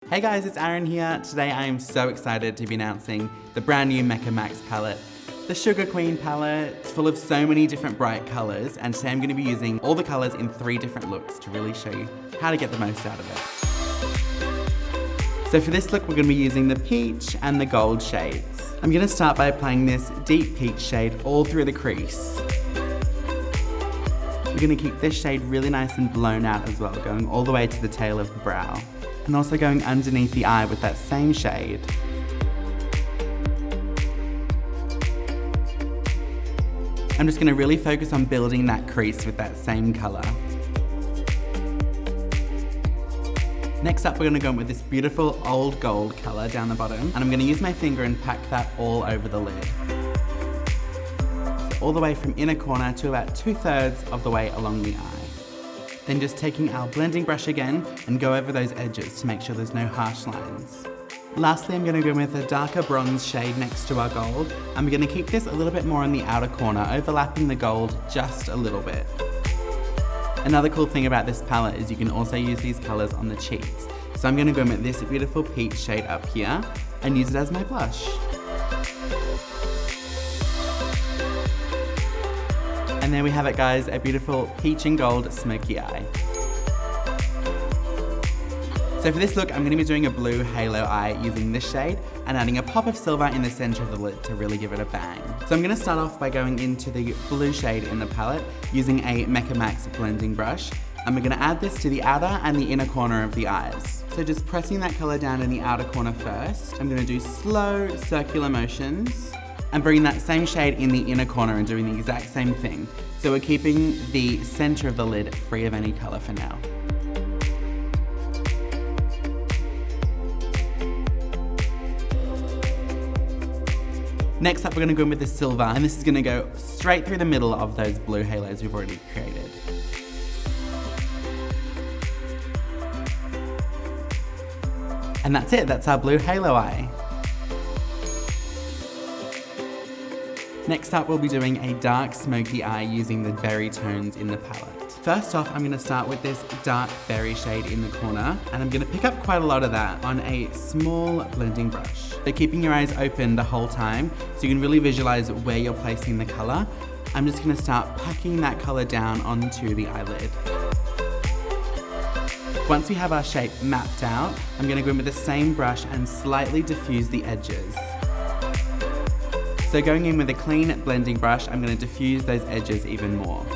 Hey guys, it's Aaron here. Today I am so excited to be announcing the brand new MECCA MAX palette. The Sugar Queen palette. It's full of so many different bright colours, and today I'm going to be using all the colours in 3 different looks to really show you how to get the most out of it. So for this look we're going to be using the peach and the gold shades. I'm going to start by applying this deep peach shade all through the crease. We're going to keep this shade really nice and blown out as well, going all the way to the tail of the brow. And also going underneath the eye with that same shade. I'm just going to really focus on building that crease with that same colour. Next up we're going to go in with this beautiful old gold colour down the bottom, and I'm going to use my finger and pack that all over the lid. So all the way from inner corner to about 2/3 of the way along the eye. Then just taking our blending brush again and go over those edges to make sure there's no harsh lines. Lastly, I'm going to go with a darker bronze shade next to our gold. I'm going to keep this a little bit more on the outer corner, overlapping the gold just a little bit. Another cool thing about this palette is you can also use these colours on the cheeks. So I'm going to go with this beautiful peach shade up here and use it as my blush. And there we have it guys, a beautiful peach and gold smoky eye. So for this look, I'm going to be doing a blue halo eye using this shade and adding a pop of silver in the centre of the lid to really give it a bang. So I'm going to start off by going into the blue shade in the palette using a MECCA MAX blending brush. And we're going to add this to the outer and the inner corner of the eyes. So just pressing that colour down in the outer corner first. I'm going to do slow circular motions and bring that same shade in the inner corner and doing the exact same thing. So we're keeping the centre of the lid free of any colour for now. Next up we're going to go in with the silver, and this is going to go straight through the middle of those blue halos we've already created. And that's it, that's our blue halo eye. Next up we'll be doing a dark smoky eye using the berry tones in the palette. First off, I'm going to start with this dark berry shade in the corner, and I'm going to pick up quite a lot of that on a small blending brush. So keeping your eyes open the whole time so you can really visualize where you're placing the colour. I'm just going to start packing that colour down onto the eyelid. Once we have our shape mapped out, I'm going to go in with the same brush and slightly diffuse the edges. So going in with a clean blending brush, I'm going to diffuse those edges even more.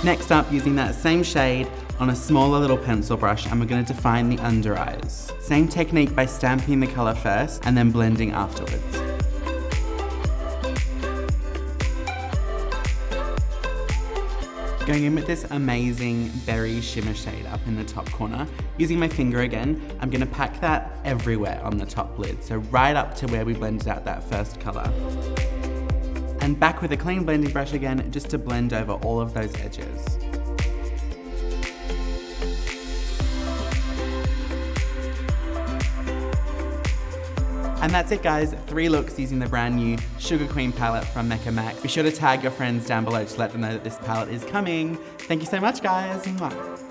Next up, using that same shade on a smaller little pencil brush, and we're going to define the under eyes. Same technique by stamping the colour first and then blending afterwards. Going in with this amazing berry shimmer shade up in the top corner. Using my finger again, I'm going to pack that everywhere on the top lid, so right up to where we blended out that first colour. And back with a clean blending brush again, just to blend over all of those edges. And that's it guys, 3 looks using the brand new Sugar Queen palette from MECCA MAX. Be sure to tag your friends down below to let them know that this palette is coming. Thank you so much guys. Mwah.